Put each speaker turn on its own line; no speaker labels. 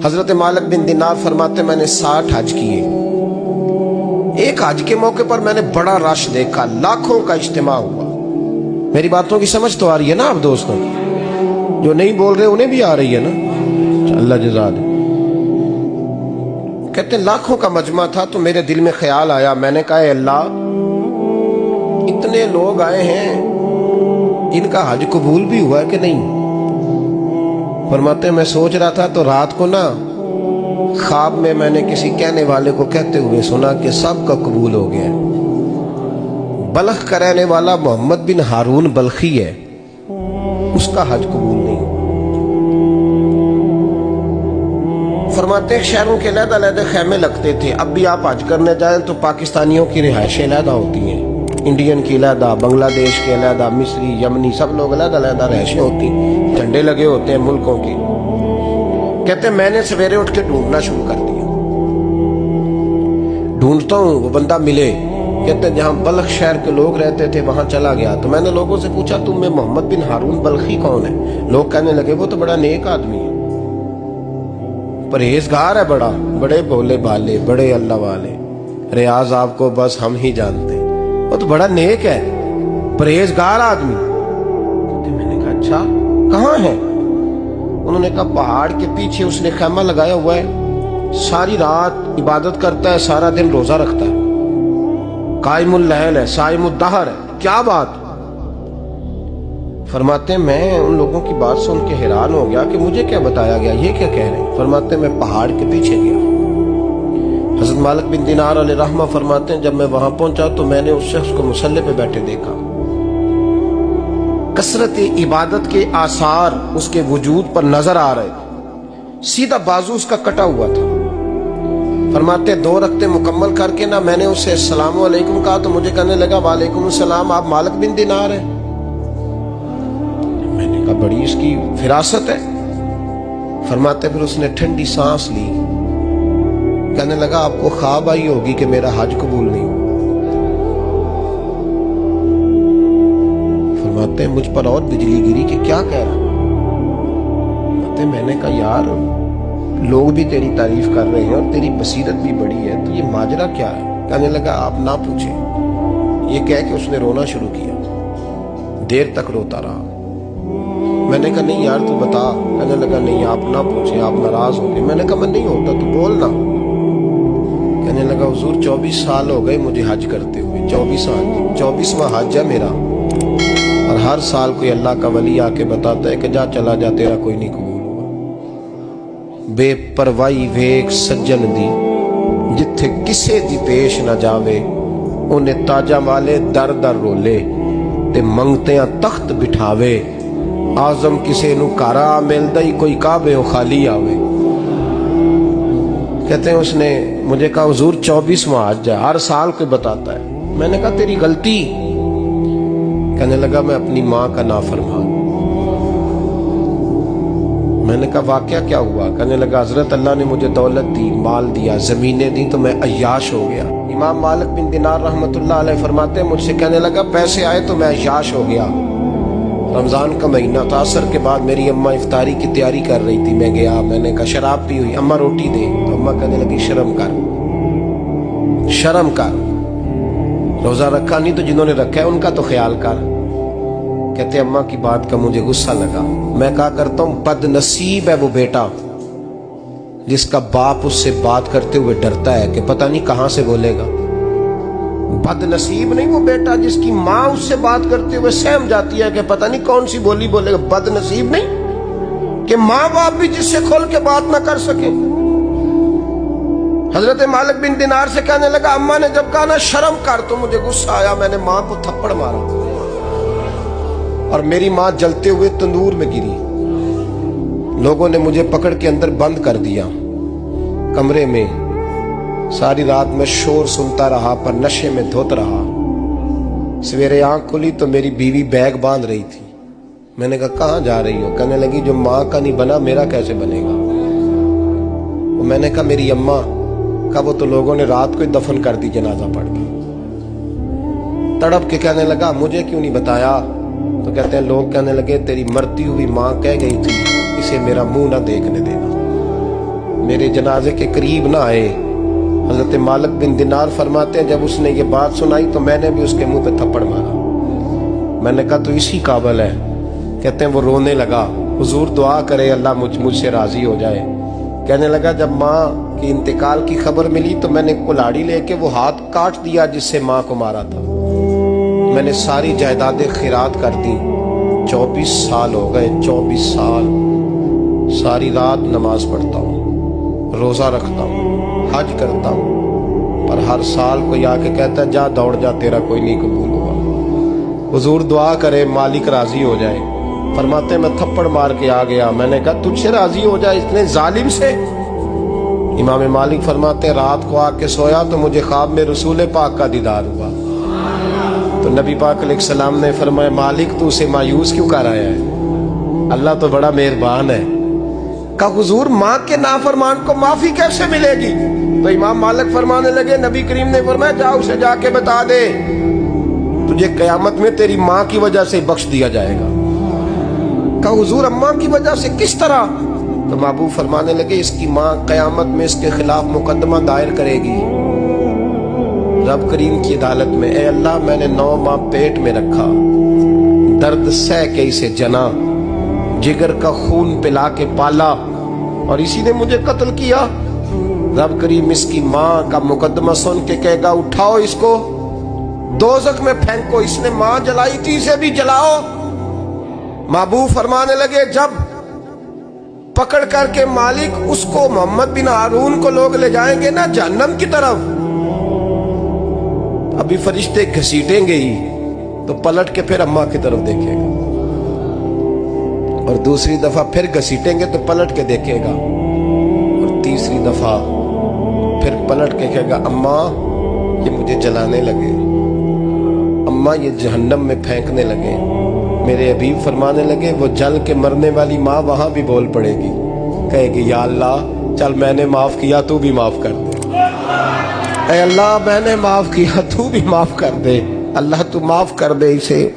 حضرت مالک بن دینار فرماتے میں نے 60 حج کیے. ایک حج کے موقع پر میں نے بڑا رش دیکھا, لاکھوں کا اجتماع ہوا. میری باتوں کی سمجھ تو آ رہی ہے نا آپ دوستوں؟ جو نہیں بول رہے انہیں بھی آ رہی ہے نا؟ اللہ جزا دے. کہتے ہیں لاکھوں کا مجمع تھا تو میرے دل میں خیال آیا, میں نے کہا اے اللہ, اتنے لوگ آئے ہیں, ان کا حج قبول بھی ہوا ہے کہ نہیں؟ فرماتے ہیں میں سوچ رہا تھا تو رات کو نا خواب میں نے کسی کہنے والے کو کہتے ہوئے سنا کہ سب کا قبول ہو گیا. بلخ کا رہنے والا محمد بن ہارون بلخی ہے, اس کا حج قبول نہیں. فرماتے ہیں شہروں کے علیحدہ علیحدہ خیمے لگتے تھے. اب بھی آپ حج کرنے جائیں تو پاکستانیوں کی رہائشیں علیحدہ ہوتی ہیں, انڈین کی علیحدہ, بنگلہ دیش کے علیحدہ, مصری, یمنی, سب لوگ علیحدہ علیحدہ رہائشیں ہوتی ہیں, جھنڈے لگے ہوتے ہیں ملکوں کے. کہتے ہیں میں نے سویرے اٹھ کے ڈھونڈنا شروع کر دیا. ڈھونڈتا ہوں, وہ بندہ ملے. کہتے ہیں جہاں بلخ شہر کے لوگ رہتے تھے وہاں چلا گیا. تو میں نے لوگوں سے پوچھا تم میں محمد بن ہارون بلخی کون ہے؟ لوگ کہنے لگے وہ تو بڑا نیک آدمی ہے, پرہیزگار ہے, بڑے بولے بالے, بڑے اللہ والے. ریاض آپ کو بس ہم ہی جانتے ہیں, وہ تو بڑا نیک ہے, پرہیزگار آدمی. میں نے کہا اچھا کہاں ہے؟ انہوں نے کہا پہاڑ کے پیچھے اس نے خیمہ لگایا ہوا ہے, ساری رات عبادت کرتا ہے, سارا دن روزہ رکھتا ہے, قائم اللیل ہے, صائم الدہر ہے. کیا بات؟ فرماتے ہیں میں ان لوگوں کی بات سن کے حیران ہو گیا کہ مجھے کیا بتایا گیا, یہ کیا کہہ رہے ہیں. فرماتے ہیں میں پہاڑ کے پیچھے گیا. حضرت مالک بن دینار علیہ رحمہ فرماتے ہیں جب میں وہاں پہنچا تو میں نے اس شخص کو مصلی پہ بیٹھے دیکھا. کثرت عبادت کے آثار اس کے وجود پر نظر آ رہے تھے. سیدھا بازو اس کا کٹا ہوا تھا. فرماتے 2 رکعتیں مکمل کر کے نا میں نے اسے السلام علیکم کہا تو مجھے کہنے لگا وعلیکم السلام, آپ مالک بن دینار ہیں؟ میں نے کہا بڑی اس کی فراست ہے. فرماتے پھر اس نے ٹھنڈی سانس لی, کہنے لگا آپ کو خواب آئی ہوگی کہ میرا حج قبول نہیں. فرماتے ہیں مجھ پر اور بجلی گری کہ کیا کہہ رہا. فرماتے میں نے کہا یار لوگ بھی تیری تعریف کر رہے ہیں اور تیری بصیرت بھی بڑی ہے, تو یہ ماجرا کیا ہے؟ کہنے لگا آپ نہ پوچھیں. یہ کہہ کے اس نے رونا شروع کیا, دیر تک روتا رہا. میں نے کہا نہیں یار تو بتا. کہنے لگا نہیں آپ نہ پوچھیں, آپ ناراض ہو گئے. میں نے کہا میں نہیں ہوتا, تو بولنا. کہنے لگا حضور 24 سال ہو گئے مجھے حج کرتے ہوئے, 24 سال, 24واں حج ہے میرا, اور ہر سال کوئی اللہ کا ولی آ کے بتاتا ہے کہ جا چلا جا تیرا کوئی نہیں قبول. بے پروائی ویک سجن دی جتھے کسے دی پیش نہ جاوے, انہیں تاجہ والے در در رولے تے منگتیاں تخت بٹھاوے. آزم کسے نو کارا ملدا ہی کوئی کعبے و خالی آوے. کہتے ہیں اس نے مجھے کہا حضور 24واں حج ہے, ہر سال کوئی بتاتا ہے. میں نے کہا تیری غلطی. کہنے لگا میں اپنی ماں کا نافرمان. میں نے کہا واقعہ کیا ہوا؟ کہنے لگا حضرت اللہ نے مجھے دولت دی, مال دیا, زمینیں دی, تو میں عیاش ہو گیا. امام مالک بن دینار رحمت اللہ علیہ فرماتے ہیں مجھ سے کہنے لگا پیسے آئے تو میں عیاش ہو گیا. رمضان کا مہینہ تھا, عصر کے بعد میری اماں افطاری کی تیاری کر رہی تھی. میں گیا, میں نے کہا شراب پی ہوئی, اماں روٹی دے. تو اماں کہنے لگی شرم کر, شرم کر, روزہ رکھا نہیں تو جنہوں نے رکھا ہے ان کا تو خیال کر. کہتے اماں کی بات کا مجھے غصہ لگا. میں کہا کرتا ہوں بد نصیب ہے وہ بیٹا جس کا باپ اس سے بات کرتے ہوئے ڈرتا ہے کہ پتہ نہیں کہاں سے بولے گا. بد نصیب نہیں وہ بیٹا جس کی ماں اس سے بات کرتے ہوئے سہم جاتی ہے کہ پتہ نہیں کون سی بولی بولے گا. بد نصیب نہیں کہ ماں باپ بھی جس سے کھول کے بات نہ کر سکے. حضرت مالک بن دینار سے کہنے لگا اماں نے جب کہا نا شرم کر تو مجھے غصہ آیا, میں نے ماں کو تھپڑ مارا اور میری ماں جلتے ہوئے تندور میں گری. لوگوں نے مجھے پکڑ کے اندر بند کر دیا کمرے میں. ساری رات میں شور سنتا رہا پر نشے میں دھوت رہا. سویرے آنکھ کھلی تو میری بیوی بیگ باندھ رہی تھی. میں نے کہا کہاں جا رہی ہو؟ کہنے لگی جو ماں کا نہیں بنا میرا کیسے بنے گا. میں نے کہا میری اماں کا وہ تو لوگوں نے رات کو ہی دفن کر دی جنازہ پڑھ کے. تڑپ کے کہنے لگا مجھے کیوں نہیں بتایا؟ تو کہتے ہیں لوگ کہنے لگے تیری مرتی ہوئی ماں کہہ گئی تھی اسے میرا منہ نہ دیکھنے دینا. میرے جنازے کے قریب نہ آئے۔ حضرت مالک بن دینار فرماتے ہیں جب اس نے یہ بات سنائی تو میں نے بھی اس کے منہ پہ تھپڑ مارا۔ میں نے کہا تو اسی قابل ہے۔ کہتے ہیں وہ رونے لگا، حضور دعا کرے اللہ مجھ سے راضی ہو جائے۔ کہنے لگا جب ماں کی انتقال کی خبر ملی تو میں نے کلاڑی لے کے وہ ہاتھ کاٹ دیا جس سے ماں کو مارا تھا۔ میں نے ساری جائیدادیں خیرات کر دی۔ 24 سال ہو گئے، 24 سال ساری رات نماز پڑھتا ہوں، روزہ رکھتا ہوں، حج کرتا ہوں، پر ہر سال کوئی آ کے کہتا ہے جا دوڑ جا تیرا کوئی نہیں قبول ہوا۔ حضور دعا کرے مالک راضی ہو جائے۔ فرماتے میں تھپڑ مار کے آ گیا، میں نے کہا تجھ سے راضی ہو جائے اتنے ظالم سے؟ امام مالک فرماتے رات کو آ کے سویا تو مجھے خواب میں رسول پاک کا دیدار ہوا۔ تو نبی پاک علیہ السلام نے فرمایا مالک تو اسے مایوس کیوں کر آیا ہے؟ اللہ تو بڑا مہربان ہے۔ کہا حضور ماں کے نافرمان کو معافی کیسے ملے گی؟ تو امام مالک فرمانے لگے نبی کریم نے فرمایا جا اسے جا کے بتا دے تجھے قیامت میں تیری ماں کی وجہ سے بخش دیا جائے گا۔ کہا حضور اماں کی وجہ سے کس طرح؟ تو محبوب فرمانے لگے اس کی ماں قیامت میں اس کے خلاف مقدمہ دائر کرے گی رب کریم کی عدالت میں، اے اللہ میں نے 9 ماہ پیٹ میں رکھا، درد سہ کے اسے جنا، جگر کا خون پلا کے پالا اور اسی نے مجھے قتل کیا۔ رب کریم اس کی ماں کا مقدمہ سن کے کہے گا اٹھاؤ اس کو دوزخ میں پھینکو، اس نے ماں جلائی تھی اسے بھی جلاؤ۔ محبوب فرمانے لگے جب پکڑ کر کے مالک اس کو محمد بن ہارون کو لوگ لے جائیں گے نا جہنم کی طرف، ابھی فرشتے گھسیٹیں گے ہی تو پلٹ کے پھر اماں کی طرف دیکھے گا اور دوسری دفعہ پھر گھسیٹیں گے تو پلٹ کے دیکھے گا اور تیسری دفعہ پھر پلٹ کے کہے گا اماں یہ مجھے جلانے لگے، اماں یہ جہنم میں پھینکنے لگے۔ میرے حبیب فرمانے لگے وہ جل کے مرنے والی ماں وہاں بھی بول پڑے گی، کہے گی یا اللہ چل میں نے معاف کیا تو بھی معاف کر دے، اے اللہ میں نے معاف کیا تو بھی معاف کر دے، اللہ تو معاف کر دے اسے۔